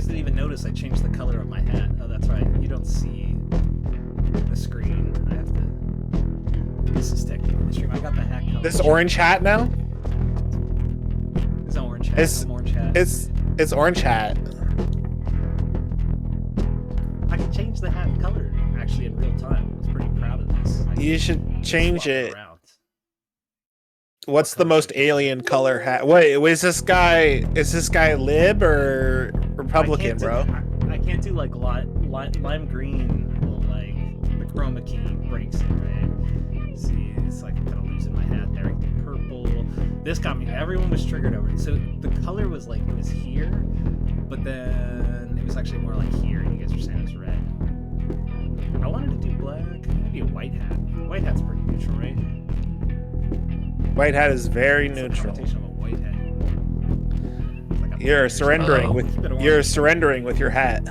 guys didn't even notice I changed the color of my hat. Oh, that's right. You don't see the screen. I have to... This is technically the stream. I got the hat color. This orange hat now? It's an orange hat. It's orange hat. It's orange hat. I can change the hat color actually in real time. I was pretty proud of this. You should change it. What's the most alien color hat? Wait, is this guy lib or Republican, bro? I can't do like lime green. Well, like the chroma key breaks it, right? See, it's like I'm kind of losing my hat there. Purple. This got me. Everyone was triggered over it. So the color was like it was here, but then it was actually more like here. And you guys were saying it was red. I wanted to do black. Maybe a white hat. White hat's pretty neutral, right? White hat is very it's neutral. Of a white hat. Like you're surrendering with your hat.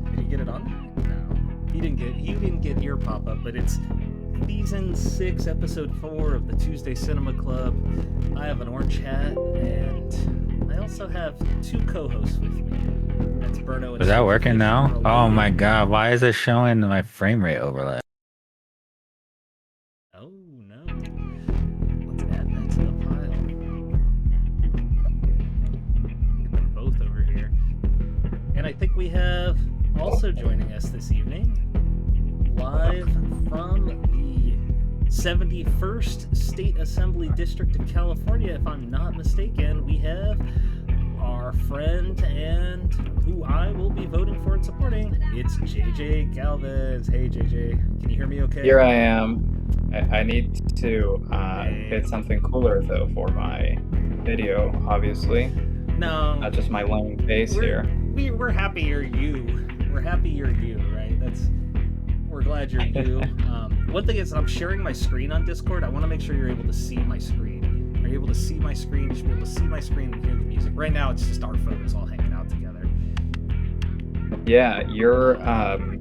Did he get it on? No, he didn't get ear pop up, but it's season 6, episode 4 of the Tuesday Cinema Club. I have an orange hat, and I also have 2 co-hosts with me. That's Burno and Is that working now? Oh my god, why is it showing my frame rate overlap? Oh no. Let's add that to the pile. Get them both over here. And I think we have also joining us this evening, live from the 71st State Assembly District of California, if I'm not mistaken, we have our friend and who I will be voting for and supporting. It's JJ Galvez. Hey JJ, can you hear me okay? Here I am. I need to get something cooler though for my video, obviously. No. Not just my lone face here. We're happy you're you. We're happy you're you, right? We're glad you're you. One thing is I'm sharing my screen on Discord. I want to make sure you're able to see my screen. Are you able to see my screen? You should be able to see my screen and hear the music. Right now it's just our photos all hanging out together. Yeah, you're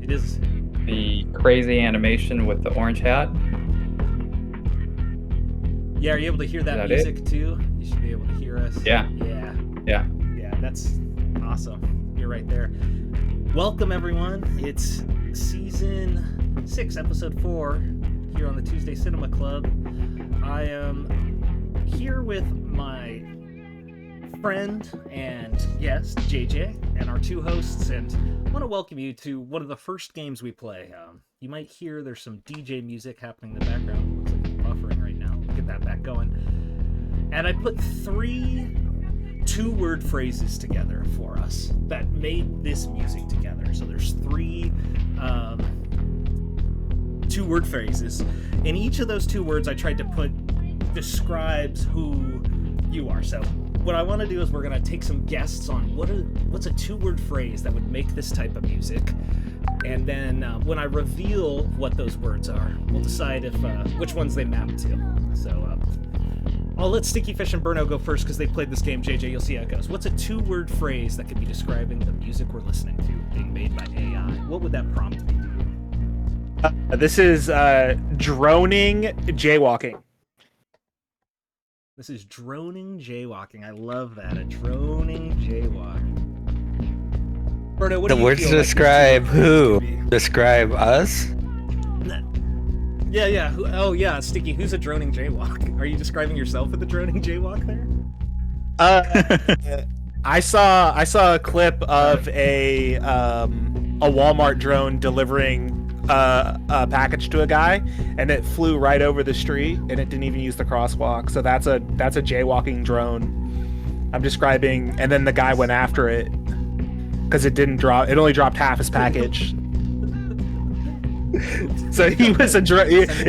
it is the crazy animation with the orange hat. Yeah, are you able to hear that music too? You should be able to hear us. Yeah. Yeah, that's awesome. You're right there. Welcome everyone. It's season 6, episode 4 here on the Tuesday Cinema Club. I am here with my friend and guest, JJ, and our 2 hosts, and I want to welcome you to one of the first games we play. You might hear there's some DJ music happening in the background. Looks like it's buffering right now. Get that back going. And I put 3 2-word phrases together for us that made this music together. So there's 3 2-word phrases. In each of those 2 words I tried to put describes who you are. So what I want to do is we're going to take some guests on what's a 2-word phrase that would make this type of music. And then when I reveal what those words are, we'll decide if which ones they map to. So I'll let Sticky Fish and Burno go first because they played this game. JJ, you'll see how it goes. What's a 2-word phrase that could be describing the music we're listening to being made by AI? What would that prompt be? This is droning jaywalking. This is droning jaywalking. I love that. A droning jaywalk. Burno, what do you words feel to like describe who? Describe us? Yeah. Oh, yeah, Sticky. Who's a droning jaywalk? Are you describing yourself with a droning jaywalk there? I saw a clip of a Walmart drone delivering a package to a guy, and it flew right over the street, and it didn't even use the crosswalk. So that's a jaywalking drone. I'm describing, and then the guy went after it because it didn't drop. It only dropped half his package. So he was it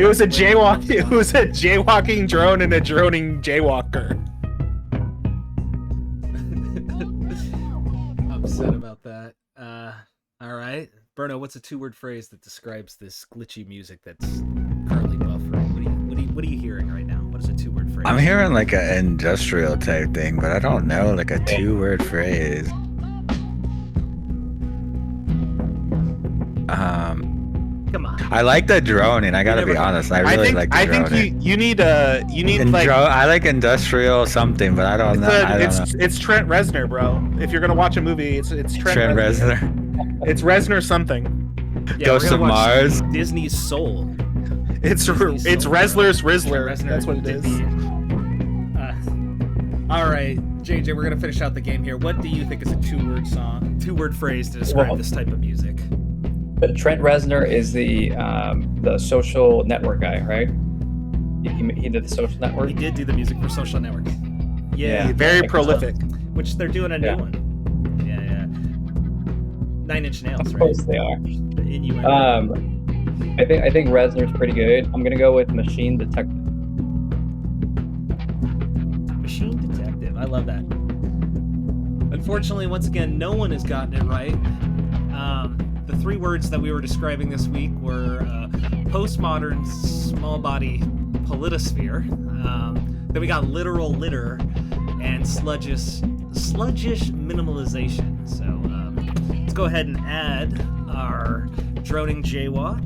was a jaywalking drone and a droning jaywalker. Upset about that. All right, Burno, what's a 2-word phrase that describes this glitchy music that's currently buffering? What are you hearing right now? What is a 2-word phrase? I'm hearing like an industrial type thing, but I don't know, like a 2-word phrase. Come on. I like the droning. I gotta be never- honest. I really like the I droning. think you need like I like industrial something, but I don't know. I don't know. it's Trent Reznor, bro. If you're gonna watch a movie, it's Trent Reznor. It's Reznor something. Yeah, Ghost we're of gonna watch Mars. Disney's Soul. It's Reznor's Rizzler. Reznor That's what it is. All right, JJ, we're gonna finish out the game here. What do you think is a two-word phrase to describe this type of music? Trent Reznor is the Social Network guy, right? He did the Social Network. He did do the music for Social Network. Yeah, Very prolific. which they're doing a new Yeah. one. Yeah. 9 Inch Nails, Of right? course they are. The innuendo. I think Reznor's pretty good. I'm gonna go with Machine Detective. Machine Detective. I love that. Unfortunately, once again, no one has gotten it right. The 3 words that we were describing this week were postmodern small body politosphere. Then we got literal litter and sluggish minimalization. So let's go ahead and add our droning jaywalk,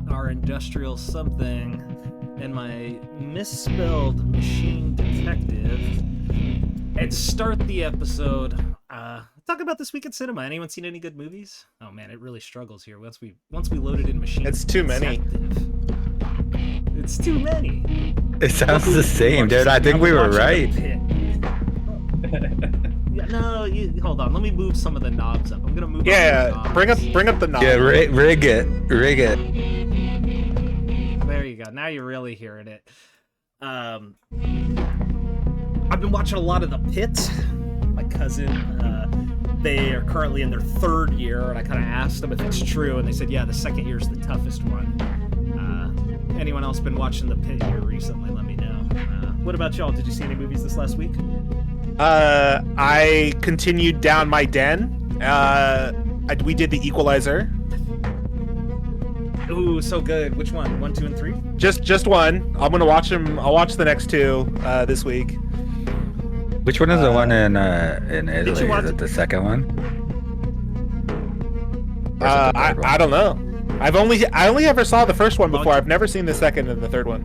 our industrial something, and my misspelled machine detective, and start the episode. Talk about this week at cinema. Anyone seen any good movies? Oh man, it really struggles here once we loaded in machine. It's too many. Detective. It's too many. It sounds the same, dude. I think we were right. Yeah, no, hold on. Let me move some of the knobs up. I'm gonna move. Yeah, up the bring knobs. up the knob. Yeah, rig it. There you go. Now you're really hearing it. I've been watching a lot of The Pit. My cousin, they are currently in their 3rd year, and I kind of asked them if it's true, and they said, yeah, the 2nd year is the toughest one. Anyone else been watching The Pit here recently? Let me know. What about y'all? Did you see any movies this last week? I continued down my den. We did The Equalizer. Ooh, so good. Which one? 1, 2, and 3? Just one. I'm gonna watch them. I'll watch the next 2 this week. Which one is the one in Italy? watch Is it the second one? Or is it the third one? I don't know. I only ever saw the first one before. I've never seen the second and the third one.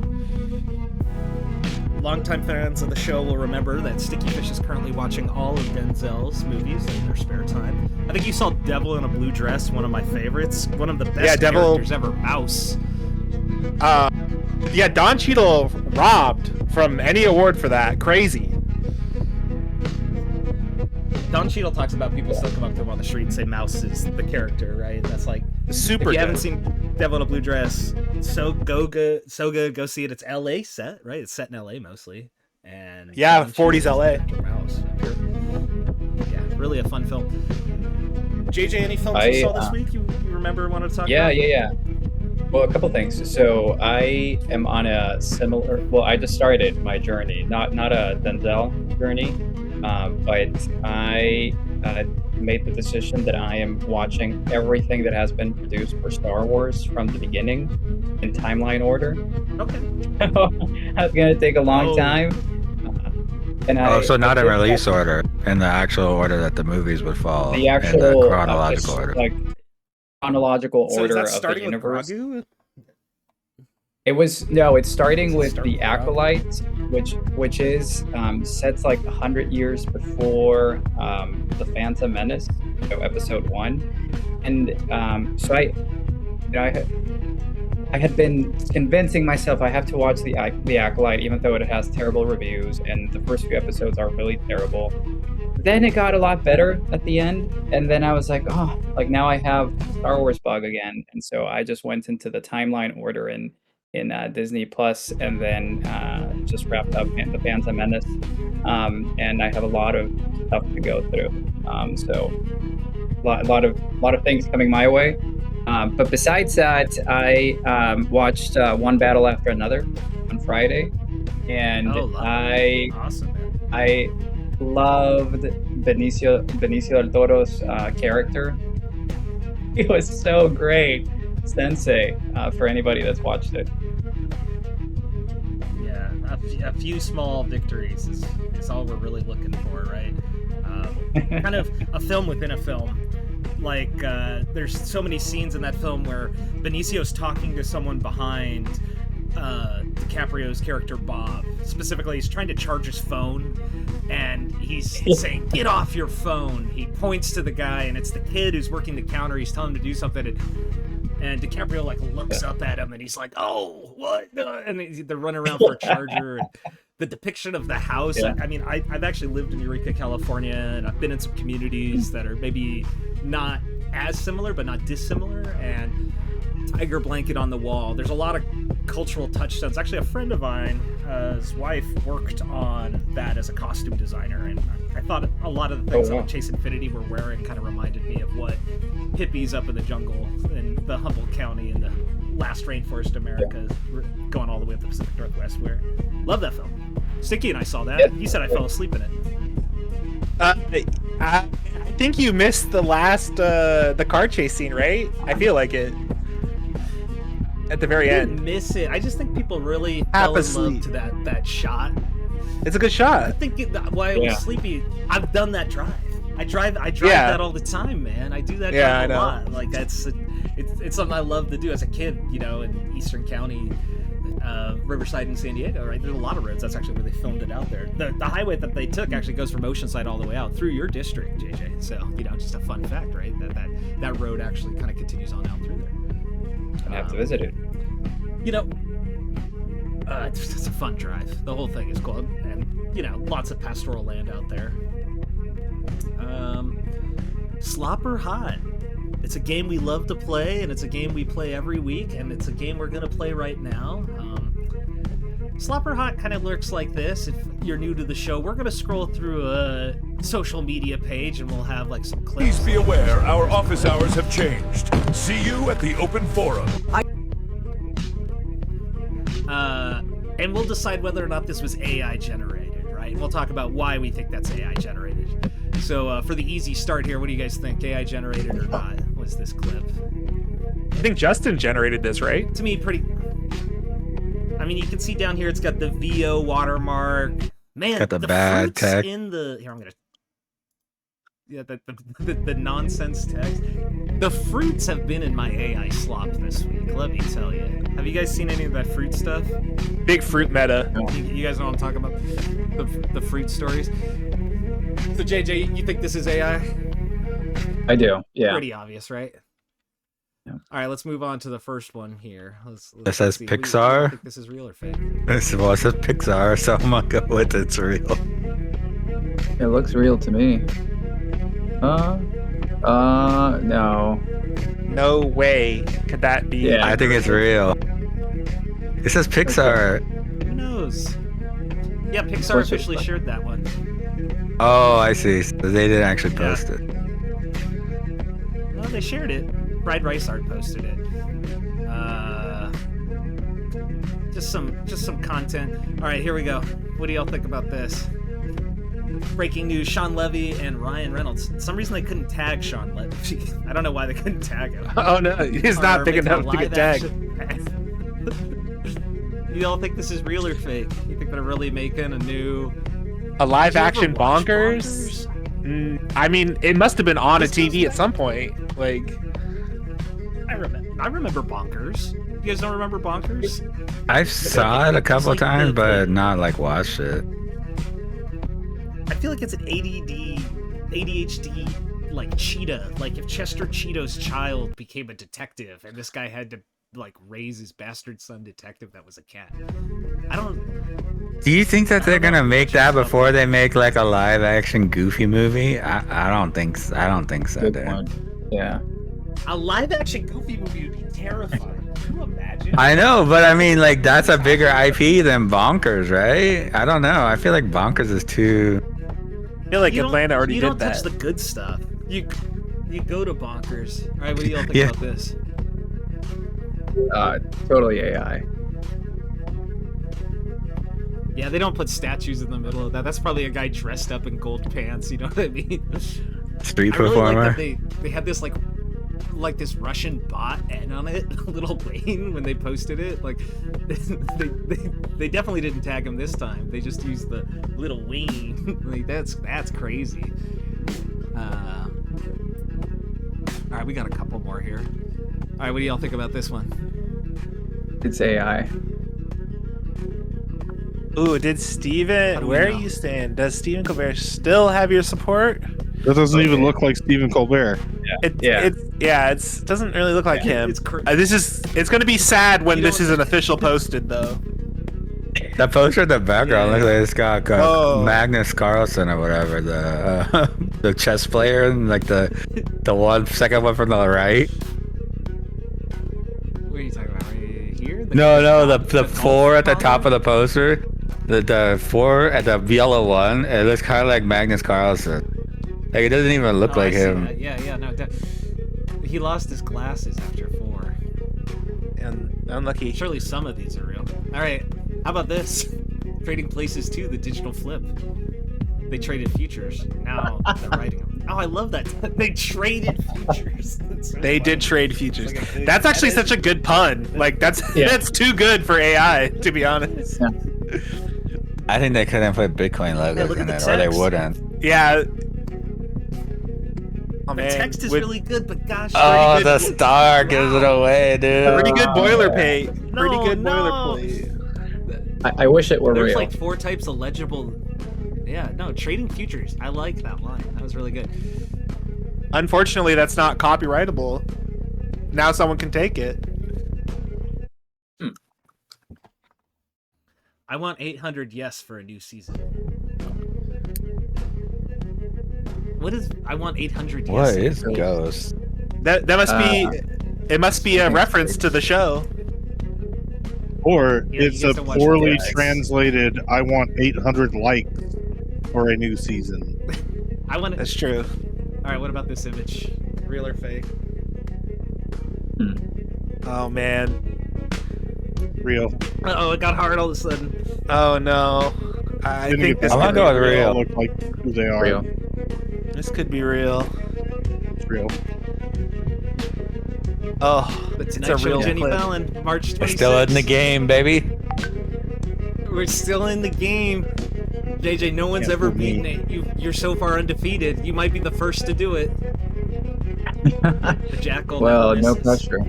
Longtime fans of the show will remember that Sticky Fish is currently watching all of Denzel's movies in their spare time. I think you saw Devil in a Blue Dress, one of my favorites. One of the best characters ever, Mouse. Yeah, Don Cheadle robbed from any award for that. Crazy. Don Cheadle talks about people still come up to him on the street and say Mouse is the character, right? That's like Super. If you good. haven't seen Devil in a Blue Dress, so good, go see it. It's LA set, right? It's set in LA mostly, and Yeah, Don 40s Cheadle's LA. the Mouse. Yeah, really a fun film. JJ, any films you saw this week you remember wanted to talk about? Yeah. Well, a couple things. So I am on a similar. Well, I just started my journey, not a Denzel journey, but I made the decision that I am watching everything that has been produced for Star Wars from the beginning in timeline order. Okay. That's gonna take a long time. So not in release order, in the actual order that the movies would fall. The actual in the chronological order. like chronological So order is that of the starting with universe. Grogu? It's starting with starting the with Acolyte, which is sets like 100 years before the Phantom Menace, so episode 1, and so I had been convincing myself I have to watch the Acolyte, even though it has terrible reviews and the first few episodes are really terrible. Then it got a lot better at the end, and then I was like, oh, like now I have Star Wars bug again, and so I just went into the timeline order in Disney Plus, and then just wrapped up the Phantom Menace, and I have a lot of stuff to go through. So a lot of things coming my way. But besides that, I watched One Battle After Another on Friday, and Awesome, man. I loved Benicio del Toro's character. He was so great. Sensei, for anybody that's watched it. Yeah, a few small victories is all we're really looking for, right? Kind of a film within a film. like there's so many scenes in that film where Benicio's talking to someone behind DiCaprio's character Bob. Specifically, he's trying to charge his phone, and he's saying, "Get off your phone." He points to the guy, and it's the kid who's working the counter. He's telling him to do something, and DiCaprio like looks up at him, and he's like, "Oh, what?" And they're running around for a charger. And the depiction of the house. Yeah. I mean, I've actually lived in Eureka, California, and I've been in some communities that are maybe not as similar, but not dissimilar. And tiger blanket on the wall. There's a lot of cultural touchstones. Actually, a friend of mine, his wife worked on that as a costume designer, and I thought a lot of the things that Chase Infinity were wearing kind of reminded me of what hippies up in the jungle in the Humboldt County in the last rainforest America, going all the way up the Pacific Northwest wear. Love that film. Sticky and I saw that. Yeah. He said I fell asleep in it. I think you missed the last the car chase scene, right? I feel like it. At the very I end. didn't miss it. I just think people really fell in love to that shot. It's a good shot. I think while I was sleepy, I've done that drive. I drive that all the time, man. I do that drive a lot. Like it's something I love to do as a kid, you know, in Eastern County, Riverside in San Diego, right? There's a lot of roads. That's actually where they filmed it out there. The highway that they took actually goes from Oceanside all the way out through your district, JJ. So, you know, just a fun fact, right? That road actually kind of continues on out through there. I have to visit it. You know, it's a fun drive. The whole thing is cool, and you know, lots of pastoral land out there. Slop or Haute. It's a game we love to play, and it's a game we play every week, and it's a game we're gonna play right now. Slop or Haute kind of looks like this. If you're new to the show, we're gonna scroll through a social media page, and we'll have like some clips. Please be aware, our office hours have changed. See you at the open forum. And we'll decide whether or not this was AI generated, right? We'll talk about why we think that's AI generated. So for the easy start here, what do you guys think? AI generated or not? Was this clip? I think Justin generated this, right? To me, pretty... I mean, you can see down here, it's got the VO watermark. Man, got the bad fruits text. in the... Here, I'm gonna... Yeah, the nonsense text. The fruits have been in my AI slop this week, let me tell you. Have you guys seen any of that fruit stuff? Big fruit meta. You guys know what I'm talking about? The fruit stories? So, JJ, you think this is AI? I do, yeah. Pretty obvious, right? Yeah. All right, let's move on to the first one here. It says see. Pixar. Do you think this is real or fake? It says Pixar, so I'm gonna go with it's real. It looks real to me. No. No way could that be. Yeah. I think it's real. It says Pixar. Who knows? Yeah, Pixar officially shared that one. Oh, I see. So they didn't actually post it. Well, they shared it. Bride Rice Art posted it. Just some content. All right, here we go. What do y'all think about this? Breaking news: Sean Levy and Ryan Reynolds. For some reason they couldn't tag Sean Levy. I don't know why they couldn't tag him. Oh no, he's not big enough to get tagged. You all think this is real or fake? You think they're really making a live action Did you ever watch Bonkers? I mean, it must have been on a TV at some point. Like, I remember Bonkers. You guys don't remember Bonkers? I saw it a couple times, but not like watched it. I feel like it's an ADHD like cheetah. Like if Chester Cheeto's child became a detective and this guy had to like raise his bastard son detective that was a cat. Do you think that they're gonna make that before they make like a live action Goofy movie? I don't think so. Good dude. point. Yeah. A live action Goofy movie would be terrifying. Can you imagine? I know, but I mean, like that's a bigger IP than Bonkers, right? I don't know. I feel like Bonkers is too. I feel like Atlanta already you did don't that. touch the good stuff. You go to Bonkers. All right, what do y'all think about this? Totally AI. Yeah, they don't put statues in the middle of that. That's probably a guy dressed up in gold pants. You know what I mean? Street I really performer. like that they had this like this Russian bot N on it, Little Wayne, when they posted it. Like they definitely didn't tag him this time. They just used the Little Wayne. Like that's crazy. All right, we got a couple more here. All right, what do y'all think about this one? It's AI. Ooh, did How do Steven... we Where know? are you stand? Does Stephen Colbert still have your support? That doesn't even look like Stephen Colbert. It doesn't really look like him. It's It's gonna be sad when You this know- is an official posted though. The poster in the background looks like it's got Oh. Magnus Carlsen or whatever, the chess player, and like the second one from the right. What are you talking about? Right here? No, the golf four at the follower? top of the poster. The four at the yellow one, it looks kind of like Magnus Carlsen. Like, it doesn't even look Oh, like I see him. that. Yeah, no. He lost his glasses after 4. And unlucky. Surely some of these are real. All right, how about this? Trading Places 2, the digital flip. They traded futures. Now they're writing them. Oh, I love that. They traded futures. That's so They funny. did trade futures. Like a big- That's actually that is- such a good pun. Like that's too good for AI, to be honest. I think they couldn't put Bitcoin Yeah, logos look in at it, the or they text. wouldn't. Yeah. Oh, The man. text is with really good, but gosh. Oh, good- the star gives it away, dude. pretty good boilerplate. Pretty No, good no. boilerplate. I wish it were There's real. like 4 types of legible. Yeah, no, trading futures. I like that line. That was really good. Unfortunately, that's not copyrightable. Now someone can take it. I want 800 yes for a new season. What is? I want 800 yes. What is Ghost? That must be. It must be a reference to the show. Or Yeah, you it's get a to watch poorly the- translated, I want 800 likes for a new season. I want. That's true. All right, what about this image? Real or fake? Oh man. Real. Oh, it got hard all of a sudden. Oh no. I Gonna think get this I'm could gonna be go with They all real. look like who they are. Real. This could be real. It's real. Oh, The it's Tonight a Show real with Jenny clip. Fallon, March 26th. We're still in the game, baby. We're still in the game. JJ, no one's Yeah, ever for me. beaten it. You're so far undefeated. You might be the first to do it. The Jackal. Well, never no misses. pressure.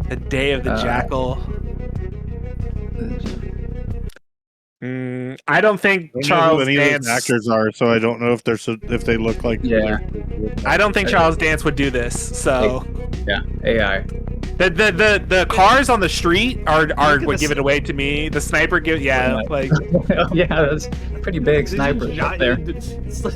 The Day of the Jackal. I don't think I don't know Charles who any of Dance. those actors are, so I don't know if if they look like. Yeah. I don't think Charles Dance would do this. So Yeah, AI. the cars on the street are at would the give it away to me. The sniper give like Yeah, that's pretty big snipers up there. It's like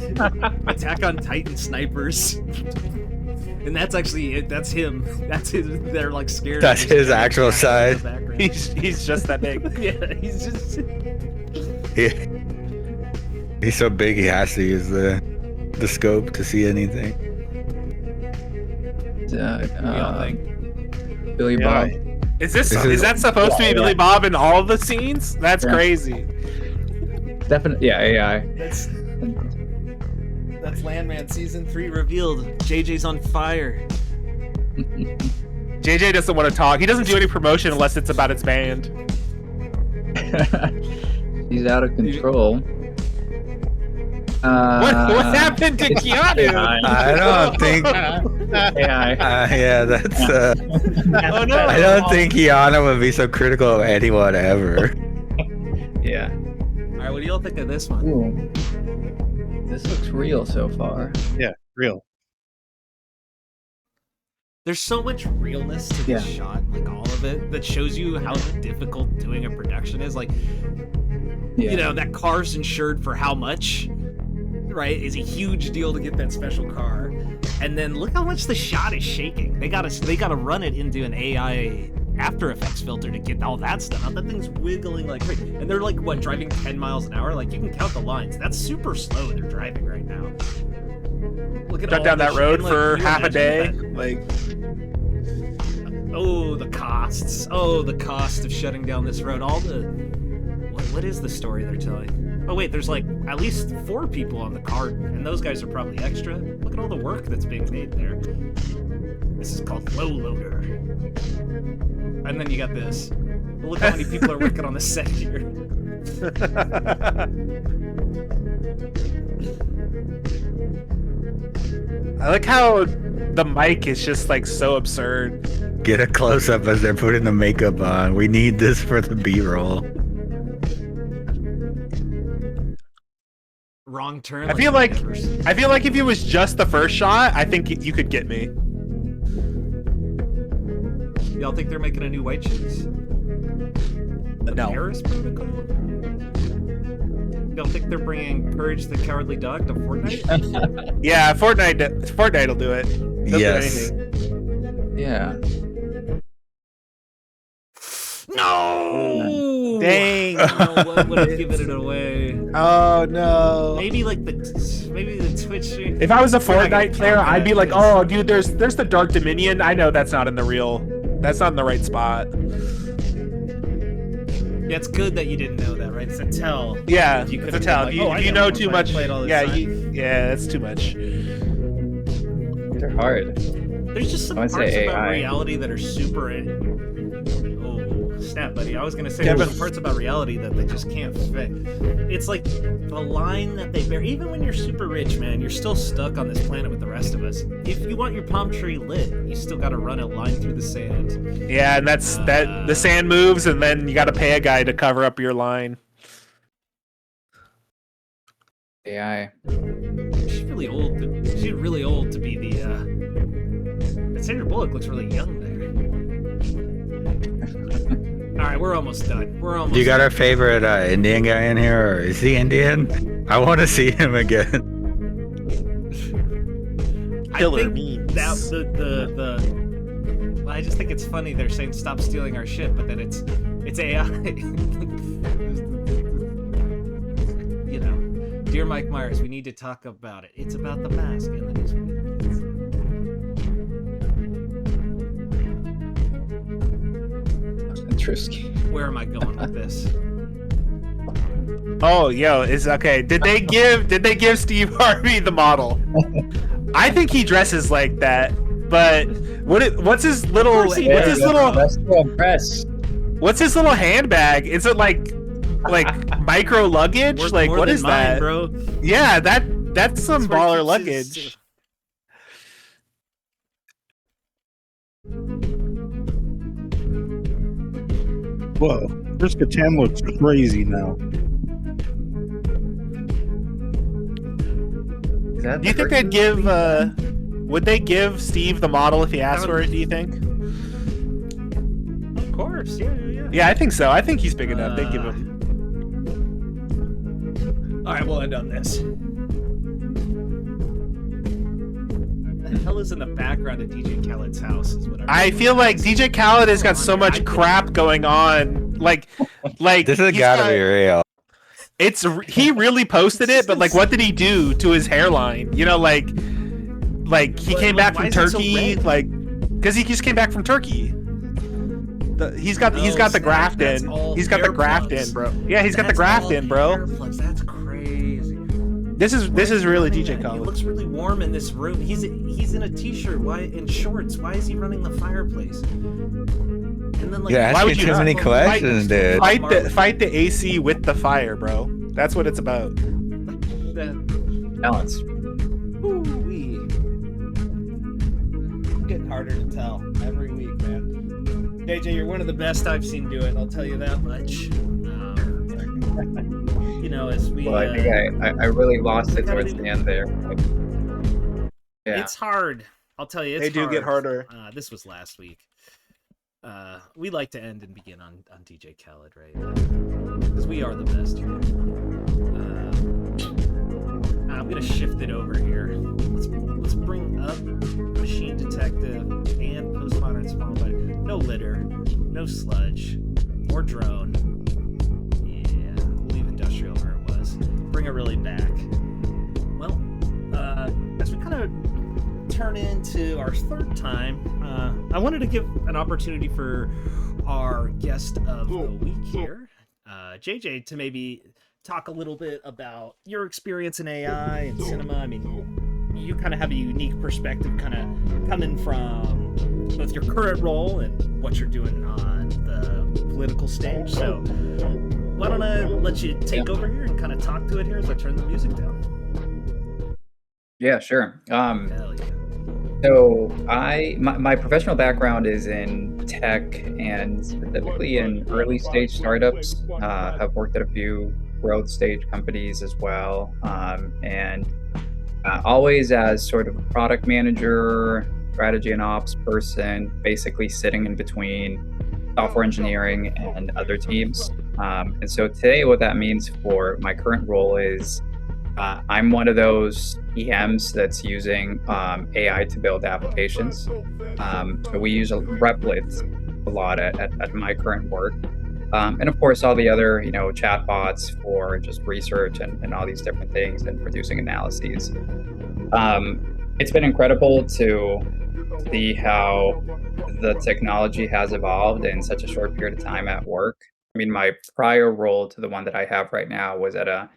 Attack on Titan snipers. And that's actually that's him. That's his. They're like scared. That's of this his giant actual jackal in the size. background. he's just that big. Yeah, he's just. He's so big he has to use the scope to see anything. What do y'all think? Billy Yeah. Bob. Is that supposed to be Billy Bob in all the scenes? That's Yeah. crazy. Definitely, yeah, AI. That's Landman season 3 revealed. JJ's on fire. JJ doesn't want to talk. He doesn't do any promotion unless it's about his band. He's out of control. What happened to Keanu? I don't think. AI. Yeah, that's. Oh no! I don't think Kiana would be so critical of anyone ever. Yeah. All right, what do y'all think of this one? Ooh. This looks real so far. Yeah, real. There's so much realness to this shot, like all of it, that shows you how difficult doing a production is. Like, Yeah. you know, that car's insured for how much, right? Is a huge deal to get that special car. And then look how much the shot is shaking. They gotta run it into an AI After Effects filter to get all that stuff out. That thing's wiggling like crazy. And they're like, what, driving 10 miles an hour? Like, you can count the lines. That's super slow they're driving right now. Look at Shut all down the that shit, road like, for can you half a day. imagine that? Like, Oh, the costs. Oh, the cost of shutting down this road. All the... What is the story they're telling? Oh, wait, there's like at least 4 people on the cart, and those guys are probably extra. Look at all the work that's being made there. This is called Low Loader. And then you got this. Look how many people are working on the set here. I like how the mic is just like so absurd. Get a close up as they're putting the makeup on. We need this for the B-roll. Wrong turn. I feel like if it was just the first shot, I think you could get me. Y'all think they're making a new White Chicks? The No. Paris Protocol? Y'all think they're bringing Courage the Cowardly Dog to Fortnite? Yeah, Fortnite will do it. They'll do Yes. anything. Yeah. No! Dang. No, what would have given it away? Oh no. Maybe the Twitch stream. If I was a We're not gonna Fortnite player, count I'd be that, like, 'cause- oh, dude, there's the Dark Dominion. I know that's not in the right spot. Yeah, it's good that you didn't know that, right? It's a tell. Yeah, You it's could've a been tell. like, If "Oh, I you know know one too if I much. played all this Yeah, time." that's too much. They're hard. There's just some I would parts say about AI. reality that are super. Oh, snap, buddy! I was gonna say Kevin. there's some parts about reality that they just can't fit. It's like the line that they bear. Even when you're super rich, man, you're still stuck on this planet with the rest of us. If you want your palm tree lit, you still got to run a line through the sand. Yeah, and that's that. The sand moves, and then you got to pay a guy to cover up your line. AI. She's really old. She's really old to be the. Sandra Bullock looks really young there. All right, we're almost done. Do you got our favorite Indian guy in here, or is he Indian? I want to see him again. Killer I think memes. that the I just think it's funny they're saying stop stealing our shit, but then it's AI. You know, dear Mike Myers, we need to talk about it. It's about the mask and the newspaper. Interesting. Where am I going with this? Oh, yo, it's okay. Did they give Steve Harvey the model? I think he dresses like that, but what's his little what's his little handbag? Is it like micro luggage? Worth Like more what than is mine, that? bro? Yeah, that's some That's where he baller keeps his- luggage. Whoa, Friska 10 looks crazy now. Do you think they'd give would they give Steve the model if he asked for it, do you think? Of course, yeah. Yeah, I think so. I think he's big enough. They'd give him. All right, we'll end on this. The hell is in the background of DJ Khaled's house? Is what I feel like DJ Khaled has got so much crap going on. Like This has he's gotta got- be real. He really posted it, but like, what did he do to his hairline? You know, like he came back why from is it so Turkey, red? like, because he just came back from Turkey. He's got the snap, graft that's in. all He's got the hair graft plugs. in, bro. Yeah, he's got the That's graft all in, bro. hair plugs. That's crazy. This is really DJ It Khaled. looks really warm in this room. He's in a t-shirt. Why in shorts? Why is he running the fireplace? And then like, You're why would asking you too many not? questions, dude. Fight the AC with the fire, bro. That's what it's about. Balance. Ooh-wee. Getting harder to tell every week, man. JJ, you're one of the best I've seen do it. I'll tell you that much. You know, as we. Well, I think I really lost it towards the end there. Yeah. It's hard. I'll tell you, it's They do get harder. This was last week. We like to end and begin on DJ Khaled, right? Because we are the best here. I'm gonna shift it over here. Let's bring up Machine Detective and Postmodern Small Body. No litter, no sludge, or drone. Yeah, we'll leave industrial where it was. Bring it really back. Well, as we kind of turn into our third time, I wanted to give an opportunity for our guest of the week here, JJ, to maybe talk a little bit about your experience in AI and cinema. I mean, you kind of have a unique perspective, kind of coming from both your current role and what you're doing on the political stage. So why don't I let you take over here and kind of talk to it here as I turn the music down? Yeah, sure. Hell yeah. So my professional background is in tech and specifically in early stage startups. I've worked at a few growth stage companies as well, and always as sort of a product manager, strategy and ops person, basically sitting in between software engineering and other teams. And so today, what that means for my current role is I'm one of those PMs that's using AI to build applications. So we use Replit a lot at my current work. And of course, all the other, chatbots for just research and all these different things and producing analyses. It's been incredible to see how the technology has evolved in such a short period of time at work. I mean, my prior role to the one that I have right now was at a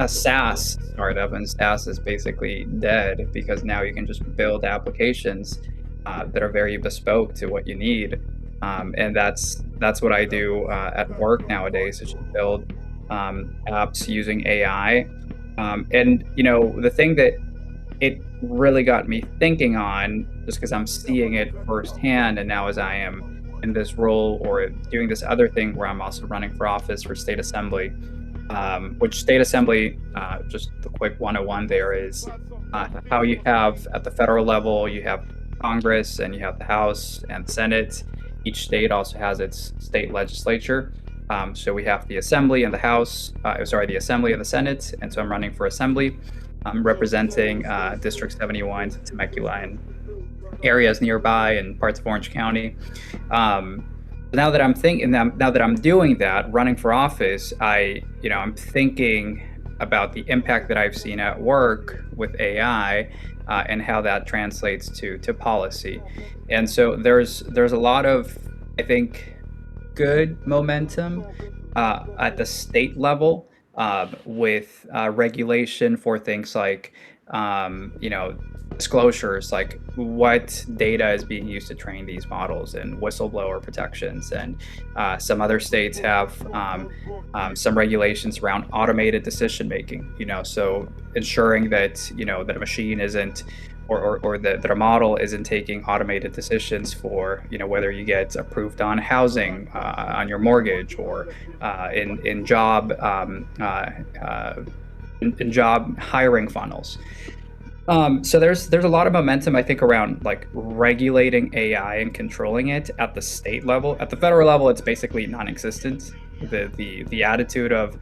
SaaS startup, and SaaS is basically dead because now you can just build applications that are very bespoke to what you need, and that's what I do at work nowadays, is just build apps using AI. And the thing that it really got me thinking on, just because I'm seeing it firsthand, and now as I am in this role or doing this other thing where I'm also running for office for state assembly, which state assembly, just the quick 101 there is how you have at the federal level, you have Congress and you have the House and Senate. Each state also has its state legislature. So we have the Assembly and the House, the Assembly and the Senate. And so I'm running for Assembly. I'm representing District 71, Temecula, and areas nearby and parts of Orange County. Now that I'm doing that, running for office, I'm thinking about the impact that I've seen at work with AI and how that translates to policy. And so there's a lot of, I think, good momentum at the state level with regulation for things like disclosures, like what data is being used to train these models, and whistleblower protections. And some other states have some regulations around automated decision making, so ensuring that that a machine isn't or that a model isn't taking automated decisions for whether you get approved on housing, on your mortgage, or in job in job hiring funnels. So there's a lot of momentum, I think, around like regulating AI and controlling it at the state level. At the federal level, it's basically non-existent. The attitude of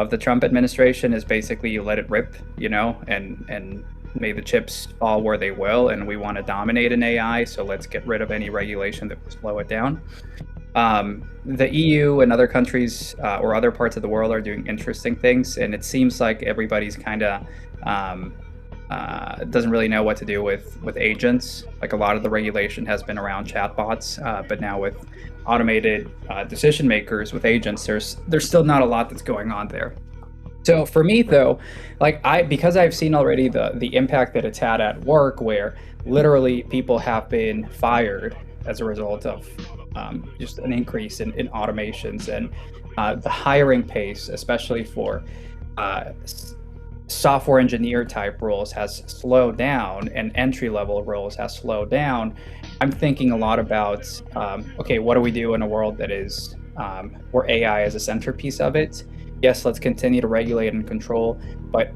the Trump administration is basically you let it rip, and may the chips fall where they will, and we want to dominate in AI, so let's get rid of any regulation that will slow it down. The EU and other countries or other parts of the world are doing interesting things, and it seems like everybody's kind of doesn't really know what to do with agents. Like a lot of the regulation has been around chatbots, but now with automated decision makers with agents, there's still not a lot that's going on there. So for me though, because I've seen already the impact that it's had at work, where literally people have been fired as a result of just an increase in automations, and the hiring pace, especially for software engineer type roles, has slowed down, and entry level roles has slowed down. I'm thinking a lot about, okay, what do we do in a world that is where AI is a centerpiece of it? Yes, let's continue to regulate and control, but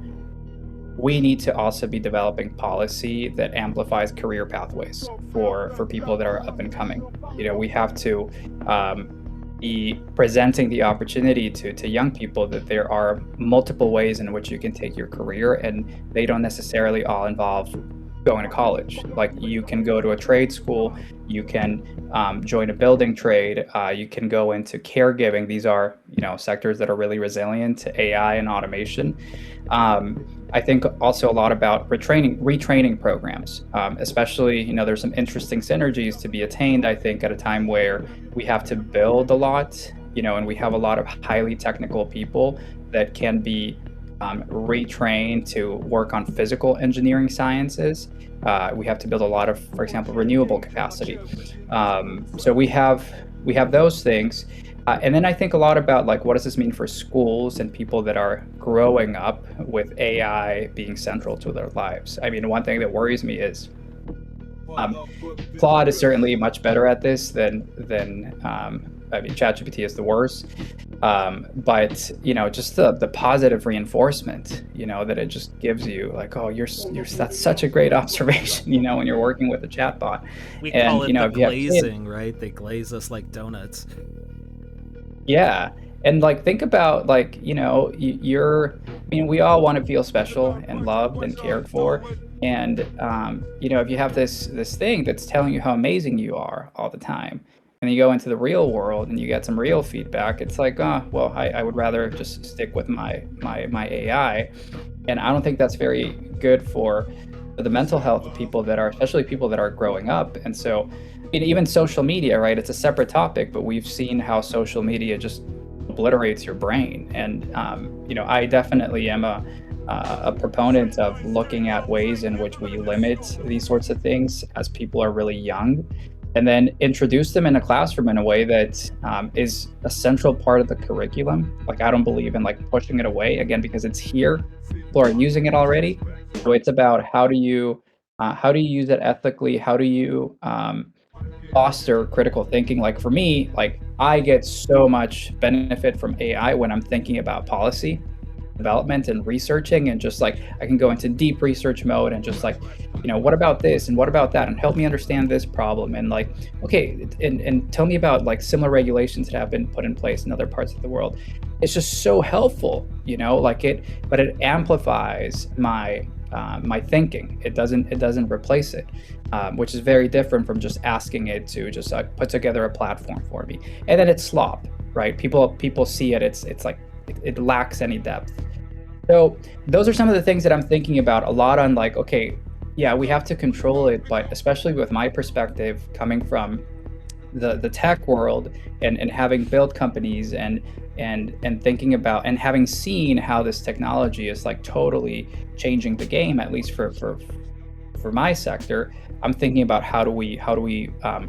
we need to also be developing policy that amplifies career pathways for people that are up and coming. We have to be presenting the opportunity to young people that there are multiple ways in which you can take your career, and they don't necessarily all involve going to college. Like, you can go to a trade school, you can join a building trade, you can go into caregiving. These are sectors that are really resilient to AI and automation. I think also a lot about retraining programs, especially, there's some interesting synergies to be attained, I think, at a time where we have to build a lot, and we have a lot of highly technical people that can be retrained to work on physical engineering sciences. We have to build a lot of, for example, renewable capacity. So we have those things. And then I think a lot about like, what does this mean for schools and people that are growing up with AI being central to their lives? I mean, one thing that worries me is Claude is certainly much better at this than I mean, ChatGPT is the worst. But just the positive reinforcement, that it just gives you, like, oh, you're that's such a great observation, when you're working with a chatbot. We And, call it you know, the if you have kids- glazing, right? They glaze us like donuts. Yeah. And like, think about like, we all want to feel special and loved and cared for. And, if you have this thing that's telling you how amazing you are all the time, and you go into the real world and you get some real feedback, it's like, well, I would rather just stick with my AI. And I don't think that's very good for the mental health of people that are, especially people that are growing up. And so, even social media, right? It's a separate topic, but we've seen how social media just obliterates your brain. And I definitely am a proponent of looking at ways in which we limit these sorts of things as people are really young, and then introduce them in a classroom in a way that is a central part of the curriculum. Like, I don't believe in like pushing it away, again, because it's here, people are using it already. So it's about how do you use it ethically? How do you foster critical thinking? Like, for me, like, I get so much benefit from AI when I'm thinking about policy development and researching, and just like I can go into deep research mode and just like, what about this and what about that, and help me understand this problem, and like, okay, and tell me about like similar regulations that have been put in place in other parts of the world. It's just so helpful, but it amplifies my thinking. It doesn't replace it, which is very different from just asking it to just like put together a platform for me. And then it's slop, right? People see it. It's like it lacks any depth. So those are some of the things that I'm thinking about a lot on, like, okay, yeah, we have to control it, but especially with my perspective coming from the tech world and having built companies and thinking about and having seen how this technology is like totally changing the game, at least for my sector, I'm thinking about how do we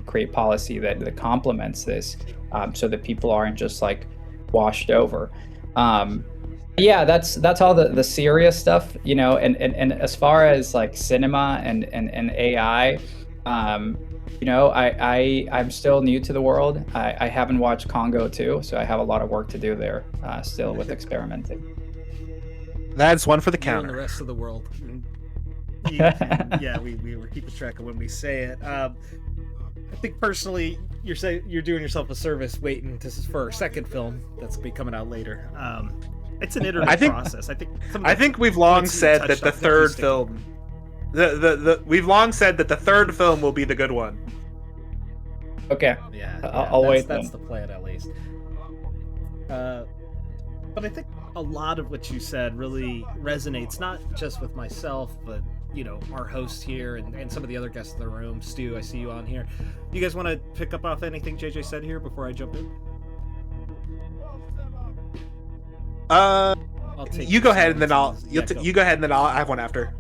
create policy that complements this, so that people aren't just like washed over. Yeah, that's all the serious stuff, and as far as like cinema and AI, I'm still new to the world. I haven't watched Congo 2, so I have a lot of work to do there, still with experimenting. That's one for the You and the counter. rest of the world. Yeah, we were keeping track of when we say it. I think personally, you're doing yourself a service waiting for a second film that's be coming out later. It's an iterative process. I think we've long points you said that touched the on third interesting. film, we've long said that the third film will be the good one. Okay. Yeah, I'll wait That's then. the plan, at least. But I think a lot of what you said really resonates, not just with myself, but our host here and some of the other guests in the room. Stu, I see you on here. You guys want to pick up off anything JJ said here before I jump in? I'll take You go ahead, and this then one. I'll. Yeah, go. You go ahead, and then I have one after.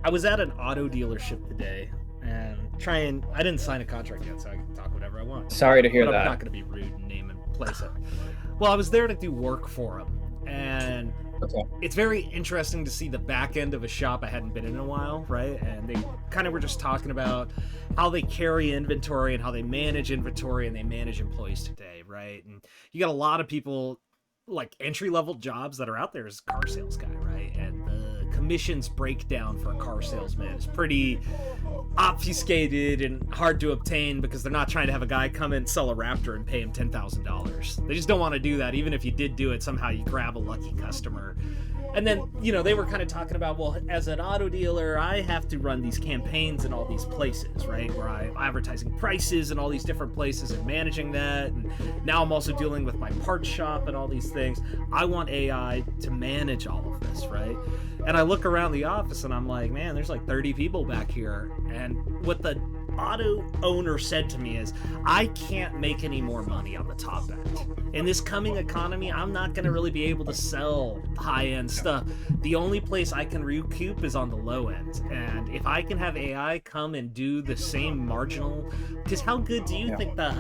I was at an auto dealership today and I didn't sign a contract yet, so I can talk whatever I want. Sorry to hear But I'm that. not going to be rude and name and place it. Well, I was there to do work for him, and Okay. it's very interesting to see the back end of a shop I hadn't been in a while, right? And they kind of were just talking about how they carry inventory and how they manage inventory and they manage employees today, right? And you got a lot of people, like entry-level jobs that are out there as a car sales guy, right? And the commissions breakdown for a car salesman is pretty obfuscated and hard to obtain, because they're not trying to have a guy come in and sell a Raptor and pay him $10,000. They just don't want to do that. Even if you did do it, somehow you grab a lucky customer. And then, they were kind of talking about, well, as an auto dealer, I have to run these campaigns in all these places, right? Where I'm advertising prices in all these different places and managing that. And now I'm also dealing with my parts shop and all these things. I want AI to manage all of this, right? And I look around the office and I'm like, man, there's like 30 people back here. And with the auto owner said to me is, I can't make any more money on the top end. In this coming economy, I'm not going to really be able to sell high-end stuff. The only place I can recoup is on the low end. And if I can have AI come and do the same marginal... Because how good do you think the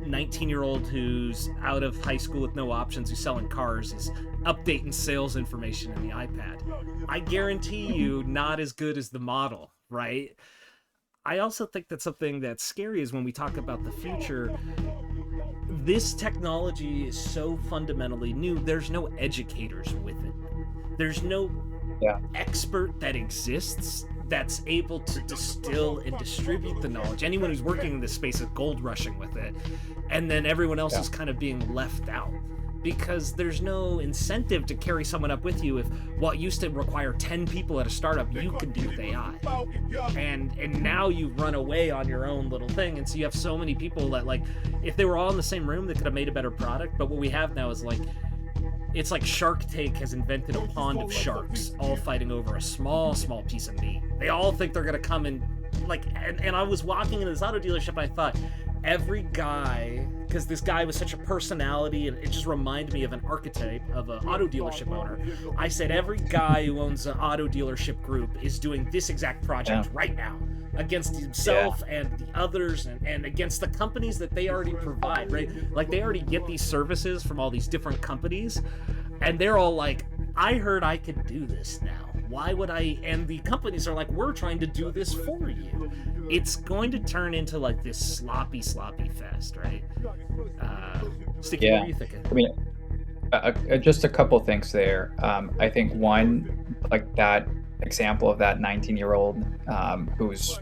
19-year-old who's out of high school with no options, who's selling cars, is updating sales information in the iPad? I guarantee you not as good as the model, right? I also think that something that's scary is when we talk about the future, this technology is so fundamentally new, there's no educators with it. There's no expert that exists that's able to distill and distribute the knowledge. Anyone who's working in this space is gold rushing with it, and then everyone else is kind of being left out. Because there's no incentive to carry someone up with you if what used to require 10 people at a startup, you can do with AI. And now you run away on your own little thing, and so you have so many people that, like, if they were all in the same room, they could have made a better product. But what we have now is like, it's like Shark Tank has invented a pond of sharks all fighting over a small piece of meat. They all think they're gonna come and like, and I was walking into this auto dealership and I thought, every guy, because this guy was such a personality and it just reminded me of an archetype of an auto dealership owner. I said, every guy who owns an auto dealership group is doing this exact project right now against himself and the others and against the companies that they already provide, right? Like, they already get these services from all these different companies and they're all like, I heard I could do this now. Why would I? And the companies are like, we're trying to do this for you. It's going to turn into like this sloppy fest, right? Sticky, what are you thinking? I mean, just a couple things there. I think one, like that example of that 19-year-old who's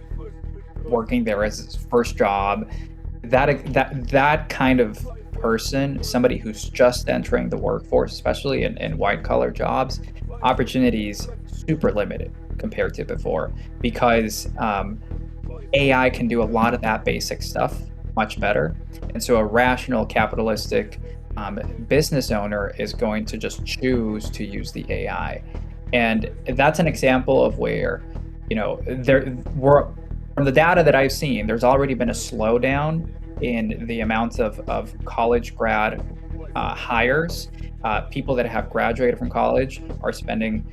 working there as his first job, that kind of person, somebody who's just entering the workforce, especially in white-collar jobs, opportunities super limited compared to before, because AI can do a lot of that basic stuff much better. And so a rational capitalistic business owner is going to just choose to use the AI. And that's an example of where, from the data that I've seen, there's already been a slowdown in the amount of college grad hires. People that have graduated from college are spending,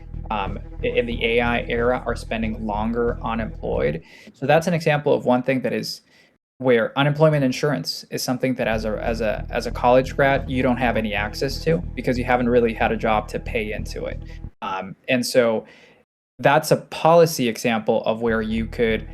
in the AI era, are spending longer unemployed. So that's an example of one thing that is where unemployment insurance is something that as a college grad, you don't have any access to because you haven't really had a job to pay into it. And so that's a policy example of where you could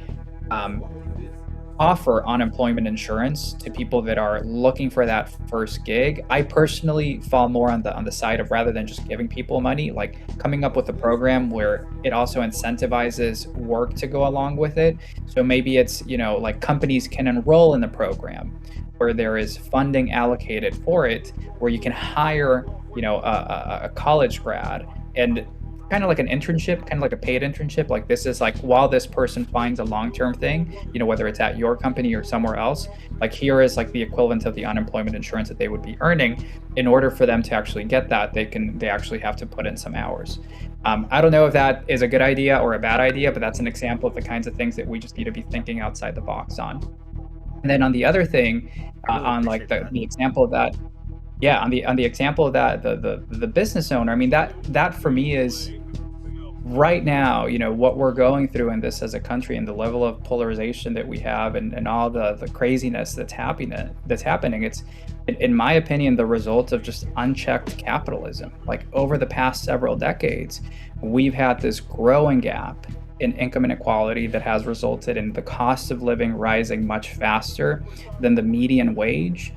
offer unemployment insurance to people that are looking for that first gig. I personally fall more on the side of, rather than just giving people money, like coming up with a program where it also incentivizes work to go along with it. So maybe it's, like companies can enroll in the program where there is funding allocated for it, where you can hire, a college grad, and kind of like an internship, kind of like a paid internship. Like, this is like, while this person finds a long-term thing, whether it's at your company or somewhere else, like, here is like the equivalent of the unemployment insurance that they would be earning. In order for them to actually get that, they actually have to put in some hours. I don't know if that is a good idea or a bad idea, but that's an example of the kinds of things that we just need to be thinking outside the box on. And then on the other thing, on like the example of that, on the example of that, the business owner, I mean, that for me is, right now, what we're going through in this as a country, and the level of polarization that we have, and all the craziness that's happening, it's, in my opinion, the result of just unchecked capitalism. Like, over the past several decades, we've had this growing gap in income inequality that has resulted in the cost of living rising much faster than the median wage.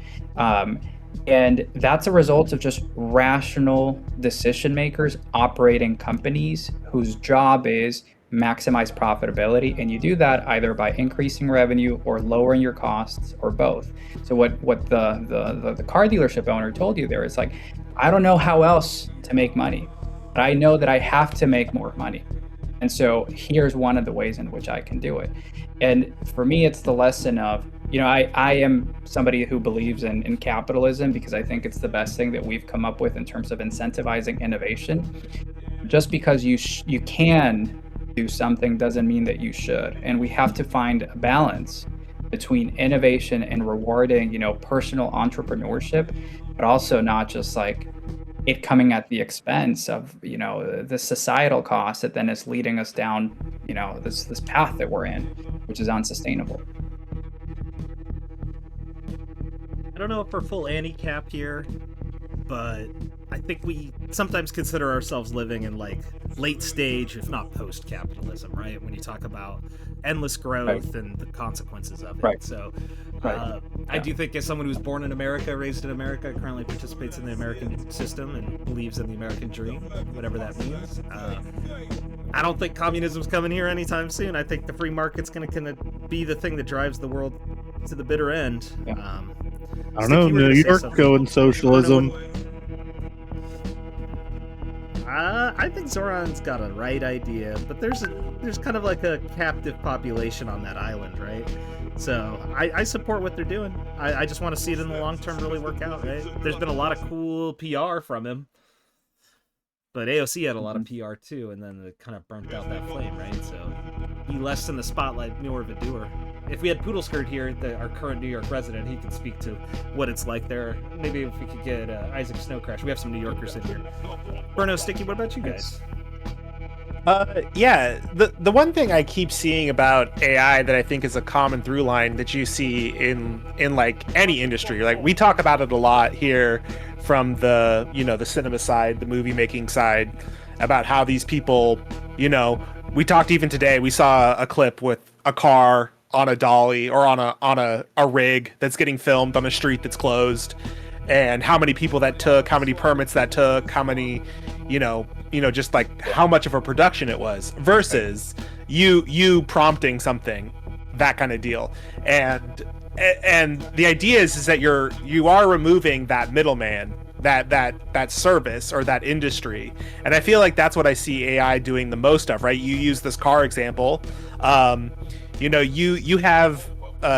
And that's a result of just rational decision makers operating companies whose job is maximize profitability. And you do that either by increasing revenue or lowering your costs, or both. So what the car dealership owner told you there is like, I don't know how else to make money, but I know that I have to make more money. And so here's one of the ways in which I can do it. And for me, it's the lesson of, I am somebody who believes in capitalism, because I think it's the best thing that we've come up with in terms of incentivizing innovation. Just because you can do something doesn't mean that you should. And we have to find a balance between innovation and rewarding, personal entrepreneurship, but also not just like it coming at the expense of, the societal cost that then is leading us down, this path that we're in, which is unsustainable. I don't know if we're full anti-cap here, but I think we sometimes consider ourselves living in like late stage, if not post-capitalism, right? When you talk about endless growth and the consequences of it. Right. So Right. I do think as someone who's born in America, raised in America, currently participates in the American system and believes in the American dream, whatever that means. I don't think communism's coming here anytime soon. I think the free market's going to be the thing that drives the world to the bitter end. Yeah. I don't know. New York going socialism. I think Zoran's got a right idea, but there's kind of like a captive population on that island, right? So I support what they're doing. I just want to see it in the long term really work out, right? There's been a lot of cool PR from him, but AOC had a lot of PR too, and then it kind of burnt out that flame, right? So he less in the spotlight, more of a doer. If we had Poodle Skirt here, our current New York resident, he could speak to what it's like there. Maybe if we could get Isaac Snowcrash. We have some New Yorkers in here. Burno, Sticky, what about you guys? Yeah, the one thing I keep seeing about AI that I think is a common through line that you see in like any industry, like we talk about it a lot here from the the cinema side, the movie making side, about how these people, we talked even today, we saw a clip with a car on a dolly or on a rig that's getting filmed on a street that's closed, and how many people that took, how many permits that took, how many, just like how much of a production it was versus you prompting something, that kind of deal. And the idea is that you are removing that middleman, that service or that industry. And I feel like that's what I see AI doing the most of, right? You use this car example. You have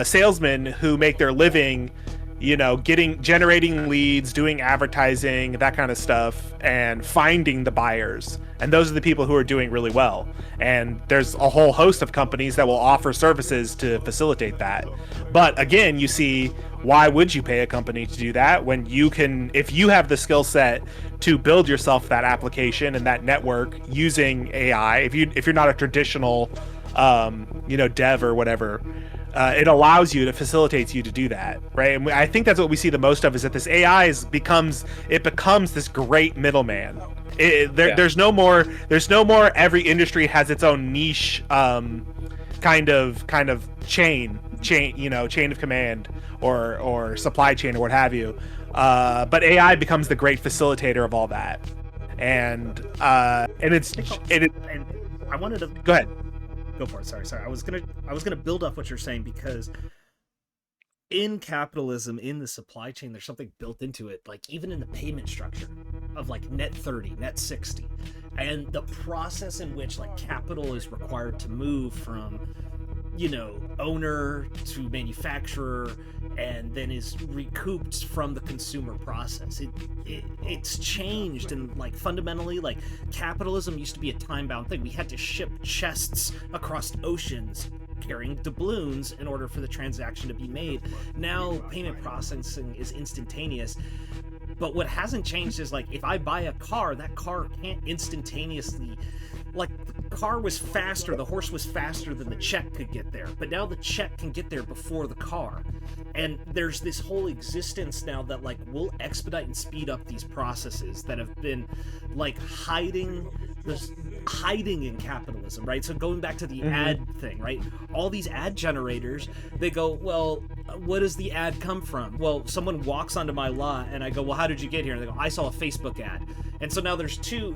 salesmen who make their living, generating leads, doing advertising, that kind of stuff, and finding the buyers. And those are the people who are doing really well. And there's a whole host of companies that will offer services to facilitate that. But again, you see, why would you pay a company to do that when you can, if you have the skill set to build yourself that application and that network using AI, if you're not a traditional dev or whatever, it allows you, to facilitates you to do that, right? And I think that's what we see the most of, is that this AI becomes this great middman. There's no more every industry has its own niche kind of chain of command or supply chain or what have you, but AI becomes the great facilitator of all that. And I wanted to go ahead. Go for it. Sorry. I was gonna build off what you're saying, because in capitalism, in the supply chain, there's something built into it, like even in the payment structure of like net 30, net 60, and the process in which like capital is required to move from owner to manufacturer, and then is recouped from the consumer process. It's changed, and like fundamentally, like capitalism used to be a time-bound thing. We had to ship chests across oceans carrying doubloons in order for the transaction to be made. Now payment processing is instantaneous. But what hasn't changed is, like, if I buy a car, that car can't instantaneously, like, the car was faster, the horse was faster than the check could get there, but now the check can get there before the car. And there's this whole existence now that, like, will expedite and speed up these processes that have been, like, hiding in capitalism, right? So going back to the ad thing, right? All these ad generators, they go, well, what does the ad come from? Well, someone walks onto my lot, and I go, well, how did you get here? And they go, I saw a Facebook ad. And so now there's two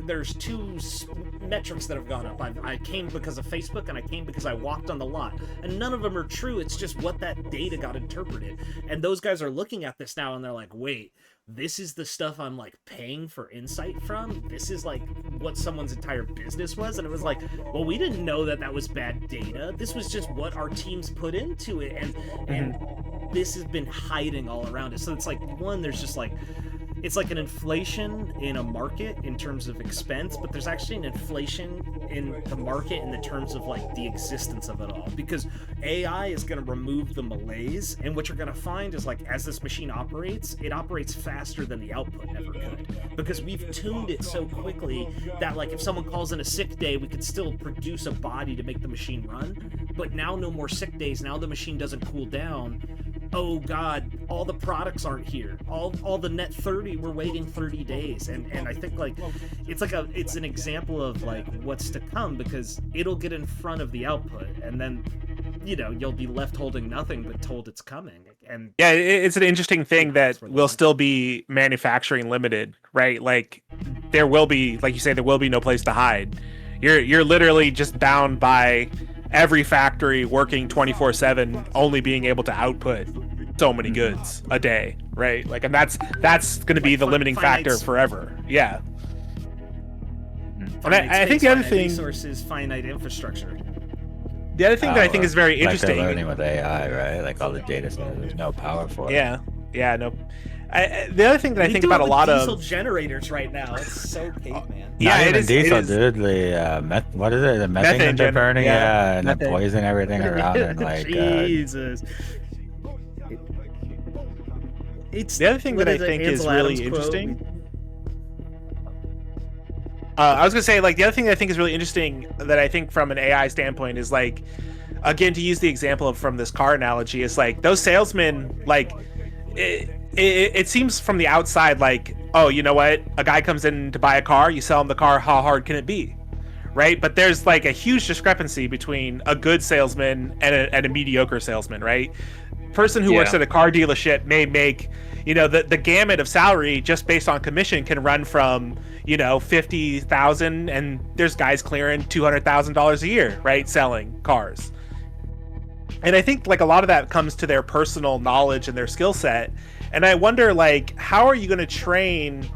metrics that have gone up. I came because of Facebook, and I came because I walked on the lot. And none of them are true. It's just what that data got interpreted. And those guys are looking at this now, and they're like, wait, this is the stuff I'm, like, paying for insight from? This is, like, what someone's entire business was? And it was like, well, we didn't know that was bad data. This was just what our teams put into it. And this has been hiding all around us. So it's like, one, there's just, like, it's like an inflation in a market in terms of expense, but there's actually an inflation in the market in the terms of like the existence of it all, because AI is going to remove the malaise, and what you're going to find is like as this machine operates, it operates faster than the output ever could, because we've tuned it so quickly that like if someone calls in a sick day, we could still produce a body to make the machine run, but now no more sick days. Now the machine doesn't cool down. Oh God, all the products aren't here. All the net 30, we're waiting 30 days. And I think like it's an example of like what's to come, because it'll get in front of the output, and then you'll be left holding nothing but told it's coming. And yeah, it's an interesting thing that will still be manufacturing limited, right? Like there will be, like you say, there will be no place to hide. You're literally just bound by every factory working 24/7, only being able to output so many goods a day, right? Like, and that's going to be the limiting factor forever. Yeah. And I think the other thing, resources, finite infrastructure. The other thing that I think is very interesting, they're learning with AI, right? Like all the data centers, there's no power for it. Yeah, no. The other thing that I think about a lot of diesel generators right now, it's so caveman. Yeah, it is diesel, dude. The what is it? The methane they're burning, and they poison everything around it. Like Jesus. It's the other thing that I think is really interesting. I was gonna say, like, the other thing that I think is really interesting that I think from an AI standpoint is like, again, to use the example from this car analogy, is like those salesmen, like it seems from the outside like, oh, you know what, a guy comes in to buy a car, you sell him the car, how hard can it be, right? But there's like a huge discrepancy between a good salesman and a mediocre salesman, right? Person who works at a car dealership may make, the gamut of salary just based on commission can run from, $50,000, and there's guys clearing $200,000 a year, right, selling cars. And I think like a lot of that comes to their personal knowledge and their skill set. And I wonder, like, how are you going to train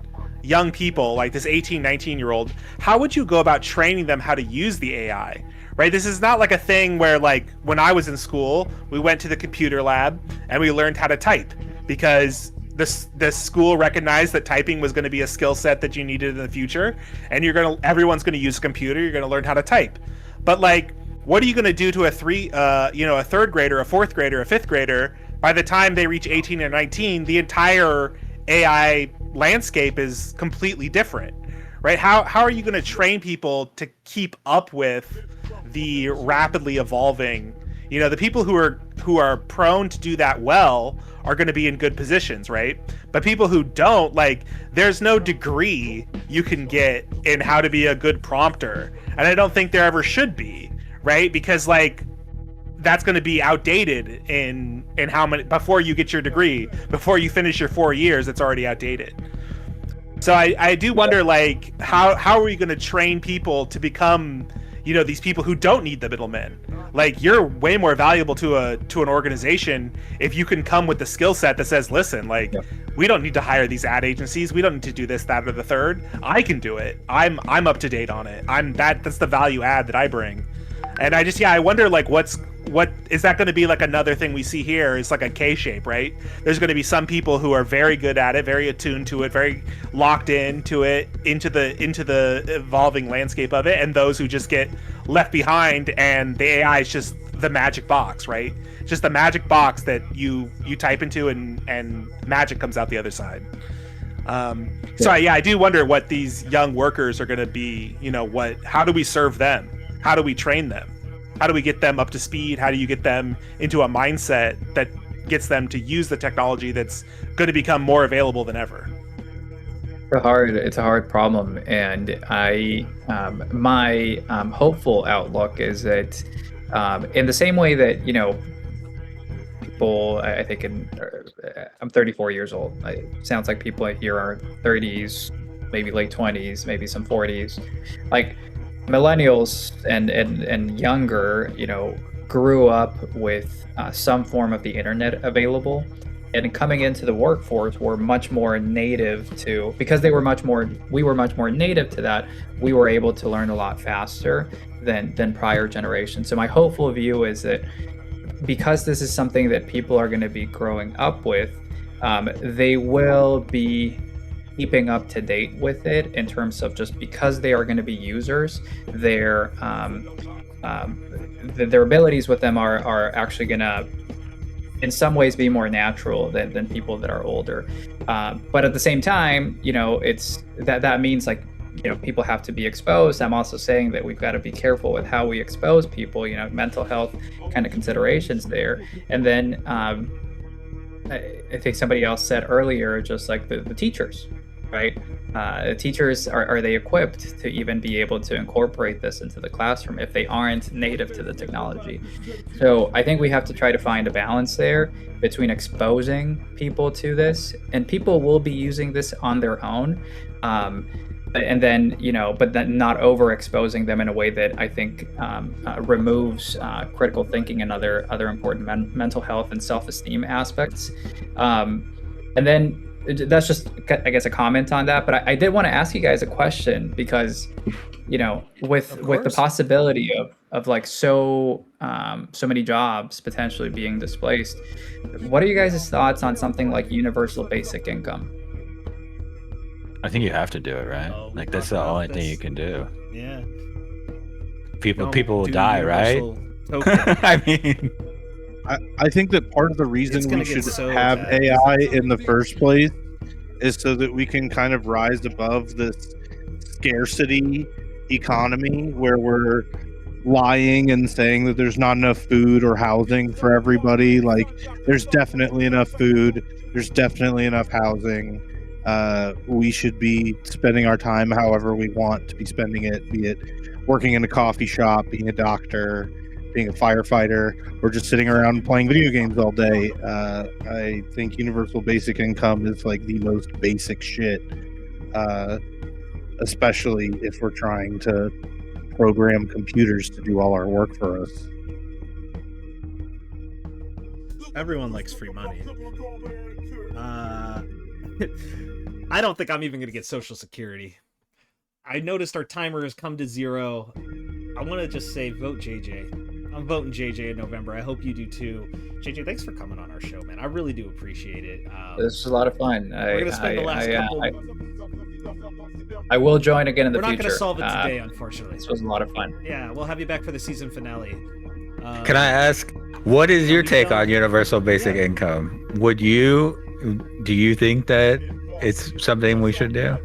young people like this 18, 19-year-old? How would you go about training them how to use the AI? Right? This is not like a thing where, like, when I was in school, we went to the computer lab and we learned how to type because this school recognized that typing was going to be a skill set that you needed in the future, and everyone's going to use a computer. You're going to learn how to type. But like, what are you going to do to a third grader, a fourth grader, a fifth grader? By the time they reach 18 or 19, the entire AI landscape is completely different, right? How are you going to train people to keep up with the rapidly evolving? The people who are prone to do that well are going to be in good positions, right? But people who don't, like, there's no degree you can get in how to be a good prompter, and I don't think there ever should be, right? Because like, that's going to be outdated in how many, before you get your degree, before you finish your 4 years, it's already outdated. So I do wonder, like, how are we going to train people to become, these people who don't need the middlemen? Like, you're way more valuable to an organization if you can come with the skill set that says, listen, like, we don't need to hire these ad agencies. We don't need to do this, that, or the third. I can do it. I'm up to date on it. That's the value add that I bring. And I wonder, like, what is that going to be? Like, another thing we see here is like a K shape, right? There's going to be some people who are very good at it, very attuned to it, very locked into it, into the evolving landscape of it, and those who just get left behind, and the AI is just the magic box, right? Just the magic box that you type into, and magic comes out the other side. So I do wonder what these young workers are going to be. How do we serve them? How do we train them? How do we get them up to speed? How do you get them into a mindset that gets them to use the technology that's going to become more available than ever? It's a hard problem, and my hopeful outlook is that in the same way that people, I think I'm 34 years old. It sounds like people here are 30s, maybe late 20s, maybe some 40s, like. Millennials and younger, grew up with some form of the internet available, and coming into the workforce were much more native to, because we were much more native to that. We were able to learn a lot faster than prior generations. So my hopeful view is that because this is something that people are going to be growing up with, they will be keeping up to date with it in terms of just because they are going to be users, their abilities with them are actually going to in some ways be more natural than people that are older. But at the same time, it's that means like, people have to be exposed. I'm also saying that we've got to be careful with how we expose people, mental health kind of considerations there. And then I think somebody else said earlier, just like the teachers, right? Teachers, are they equipped to even be able to incorporate this into the classroom if they aren't native to the technology? So I think we have to try to find a balance there between exposing people to this, and people will be using this on their own. And then, but then not overexposing them in a way that I think removes critical thinking and other important mental health and self-esteem aspects. And then that's just, I guess, a comment on that. But I did want to ask you guys a question because, with the possibility of like so many jobs potentially being displaced, what are you guys' thoughts on something like universal basic income? I think you have to do it, right? Like that's the only thing you can do. Yeah. People will die, right? I mean, I think that part of the reason we should have AI in the first place is so that we can kind of rise above this scarcity economy where we're lying and saying that there's not enough food or housing for everybody. Like, there's definitely enough food. There's definitely enough housing. We should be spending our time however we want to be spending it, be it working in a coffee shop, being a doctor, being a firefighter, or just sitting around playing video games all day. I think universal basic income is like the most basic shit, especially if we're trying to program computers to do all our work for us. Everyone likes free money. I don't think I'm even going to get Social Security. I noticed our timer has come to 0. I want to just say vote JJ. I'm voting JJ in November. I hope you do too. JJ, thanks for coming on our show, man. I really do appreciate it. This is a lot of fun. We're going to spend the last couple... I will join again in the future. We're not going to solve it today, unfortunately. This was a lot of fun. Yeah, we'll have you back for the season finale. Can I ask, what is your take on universal basic income? Do you think that it's something we should do?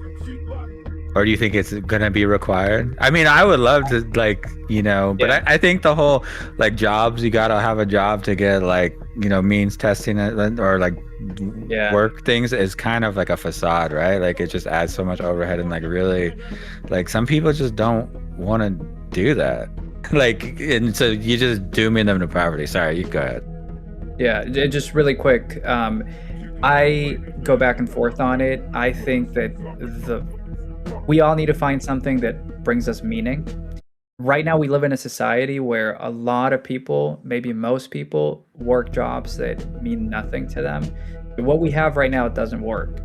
Or do you think it's gonna be required? I mean, I would love to, but I think the whole jobs, you gotta have a job to get means testing or work things is kind of like a facade, right? Like it just adds so much overhead and really some people just don't want to do that. And so you just dooming them to poverty. Sorry, you go ahead. Yeah, just really quick. I go back and forth on it. I think that we all need to find something that brings us meaning. Right now, we live in a society where a lot of people, maybe most people, work jobs that mean nothing to them. What we have right now, it doesn't work.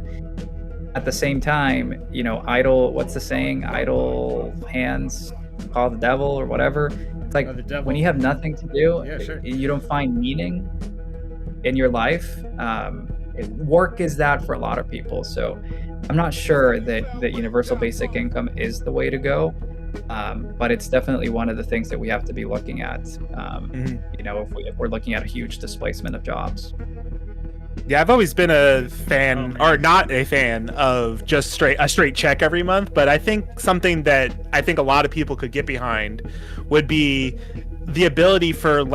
At the same time, what's the saying? Idle hands call the devil or whatever. It's like when you have nothing to do, you don't find meaning in your life. Work is that for a lot of people. So I'm not sure that universal basic income is the way to go. But it's definitely one of the things that we have to be looking at, if we're looking at a huge displacement of jobs. Yeah, I've always been a fan, or not a fan, of just a straight check every month. But I think something that I think a lot of people could get behind would be the ability for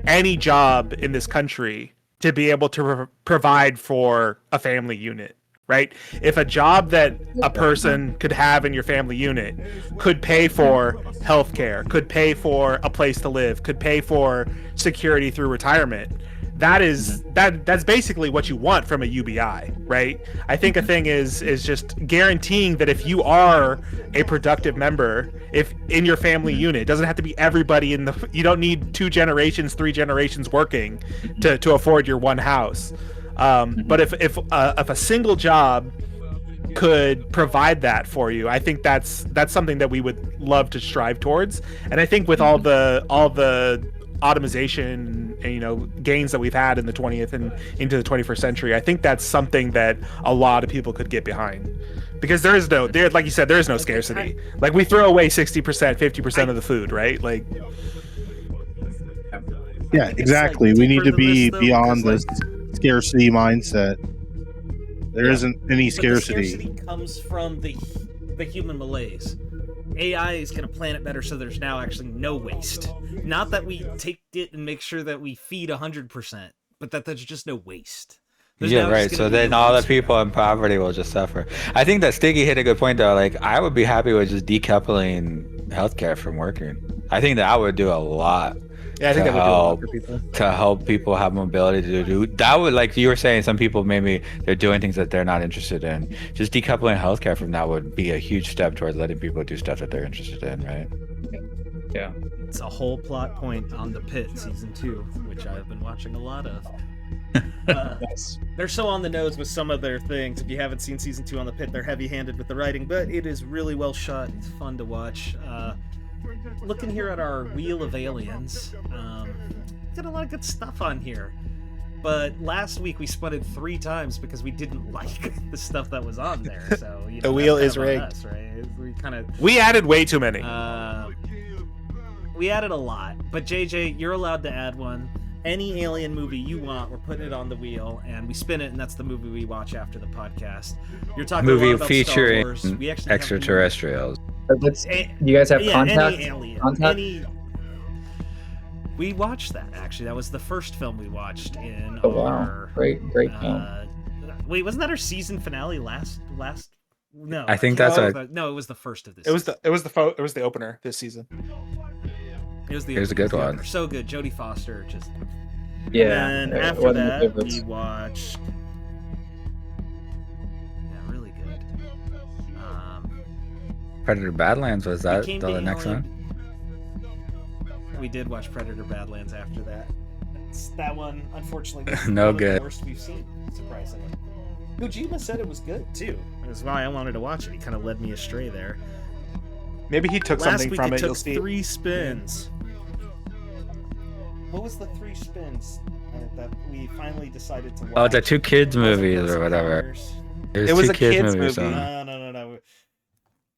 any job in this country to be able to provide for a family unit. Right? If a job that a person could have in your family unit could pay for healthcare, could pay for a place to live, could pay for security through retirement, that's basically what you want from a UBI, right? I think a thing is just guaranteeing that if you are a productive member, if in your family unit, it doesn't have to be everybody you don't need 2 generations, 3 generations working to afford your one house. But if a single job could provide that for you, I think that's something that we would love to strive towards. And I think with all the automation gains that we've had in the 20th and into the 21st century. I think that's something that a lot of people could get behind, because like you said, there is no scarcity. Like, we throw away 60%, 50% of the food, right? Like, yeah, exactly. We need to be beyond this scarcity mindset. There isn't any scarcity. The scarcity comes from the human malaise. AI is going to plan it better so there's now actually no waste. Not that we take it and make sure that we feed 100%, but that there's just no waste. Yeah, right. So then all the people in poverty will just suffer. I think that Stiggy hit a good point, though. Like, I would be happy with just decoupling healthcare from working. I think that would do a lot. Yeah, I think that would do a lot for people. To help people have mobility to do that. Would, like you were saying, some people maybe they're doing things that they're not interested in. Just decoupling healthcare from that would be a huge step towards letting people do stuff that they're interested in, right? Yeah. It's a whole plot point on The Pit season 2, which I've been watching a lot of. They're so on the nose with some of their things. If you haven't seen season 2 on The Pit, they're heavy-handed with the writing, but it is really well shot. It's fun to watch. Looking here at our Wheel of Aliens, got a lot of good stuff on here. But last week we spun it 3 times because we didn't like the stuff that was on there. So the wheel is rigged. Us, right? We added way too many. We added a lot, but JJ, you're allowed to add one. Any alien movie you want, we're putting it on the wheel, and we spin it, and that's the movie we watch after the podcast. You're talking a lot about featuring Star Wars. We actually extraterrestrials. You guys have Contact? Any alien. Contact? We watched that, actually. That was the first film we watched in wow. Great film. Wait, wasn't that our season finale last? No. I think that's No, it was the first of this. It was the opener this season. It was a good one. Opener. So good. Jodie Foster, just... Yeah. And after that, we watched... Yeah, really good. Predator Badlands, was that the next one? We did watch Predator Badlands after that. That one, unfortunately, was no one good. Of the worst we've seen, surprisingly. Kojima said it was good, too. That's why I wanted to watch it. He kind of led me astray there. Maybe he took something from it. Last week it took 3 spins. What was the 3 spins that we finally decided to watch? Oh, the 2 kids movies or whatever. It was a kids movie. No.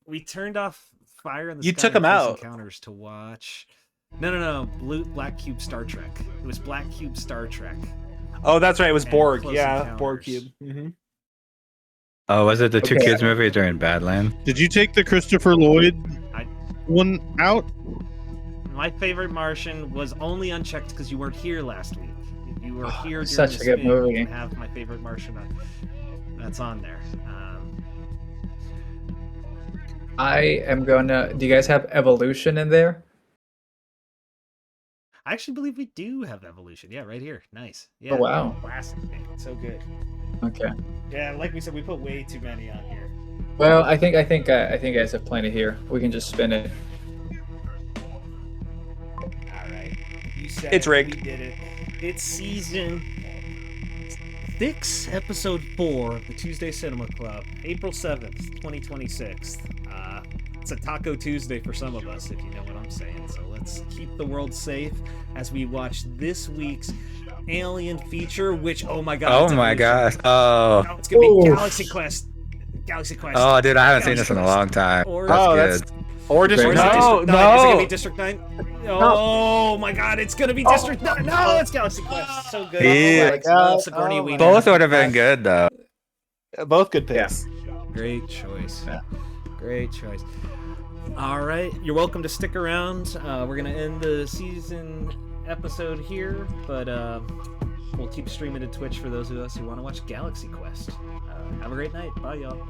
We turned off Fire in the Sky. You took them out. Encounters to watch. No. Black Cube Star Trek. It was Black Cube Star Trek. Oh, that's right. It was Borg. Yeah, Encounters. Borg Cube. Mm-hmm. Oh, was it the 2 kids movie during Badlands? Did you take the Christopher Lloyd one out? My favorite Martian was only Unchecked because you weren't here last week. If you were here during such the a good spin, movie. you can have My Favorite Martian that's on there. I am gonna... Do you guys have Evolution in there? I actually believe we do have Evolution. Yeah, right here. Nice. Yeah. Oh, wow. Classic, man. So good. Okay. Yeah, like we said, we put way too many on here. Well, I think you guys have plenty here. We can just spin it. All right. You said it's rigged. We did it. It's season 6, episode 4 of the Tuesday Cinema Club, April 7th, 2026. It's a Taco Tuesday for some of us, if you know what I'm saying. So let's keep the world safe as we watch this week's Alien feature, which, oh my god. Oh my gosh. Oh. It's going to be Galaxy Quest. Galaxy Quest. Oh, dude, I haven't seen this in a long time. That's good. Or District 9. No. Is it going to be District 9? Oh my god, it's going to be District 9. No, it's Galaxy Quest. So good. Yeah. Both would have been good, though. Both good picks. Yeah. Great choice. Yeah. Great choice. All right, you're welcome to stick around. We're gonna end the season episode here, but we'll keep streaming to Twitch for those of us who want to watch Galaxy Quest. Have a great night. Bye, y'all.